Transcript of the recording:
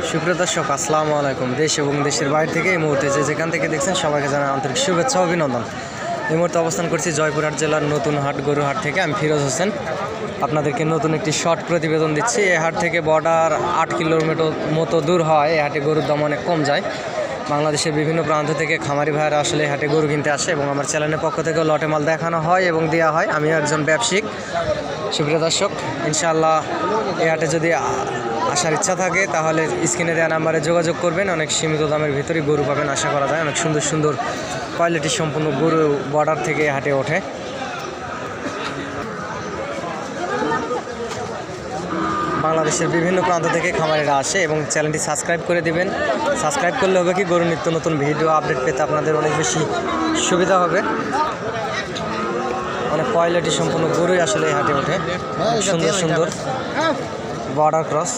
সুপ্রিয় দর্শক, আসসালামু আলাইকুম। দেশ এবং দেশের বাইরে থেকে এই মুহূর্তে যেখান থেকে দেখছেন সবাইকে জানাই আন্তরিক শুভেচ্ছা অভিনন্দন। এই মুহূর্তে অবস্থান করছি জয়পুরহাট জেলার নতুন হাট গরুহাট থেকে। আমি ফিরোজ হোসেন আপনাদেরকে নতুন একটি শর্ট প্রতিবেদন দিচ্ছি। এই হাট থেকে বর্ডার 8 কিলোমিটার মতো দূর হয়। এই হাটে গরুর দাম অনেক কম যায়। বাংলাদেশের বিভিন্ন প্রান্ত থেকে খামারি ভাইয়েরা আসলে এই হাটে গরু কিনতে আসে এবং আমার চ্যানেলের পক্ষ থেকে লটে মাল দেখানো হয় এবং দেওয়া হয়। আমিও একজন ব্যবসায়িক। সুপ্রিয় দর্শক, ইনশাআল্লাহ এই হাটে যদি আসার ইচ্ছা থাকে তাহলে স্ক্রিনে দেওয়া নাম্বারে যোগাযোগ করবেন। অনেক সীমিত দামের ভিতরেই গরু পাবেন আশা করা যায়। অনেক সুন্দর সুন্দর কোয়ালিটি সম্পূর্ণ গরু বর্ডার থেকে হাটে ওঠে। বাংলাদেশের বিভিন্ন প্রান্ত থেকে খামারিরা আসে এবং চ্যানেলটি সাবস্ক্রাইব করে দিবেন। সাবস্ক্রাইব করলে হবে কি, গরুর নিত্য নতুন ভিডিও আপডেট পেতে আপনাদের অনেক বেশি সুবিধা হবে। অনেক কোয়ালিটি সম্পূর্ণ গরুই আসলে এই হাটে ওঠে। সুন্দর সুন্দর বর্ডার ক্রস।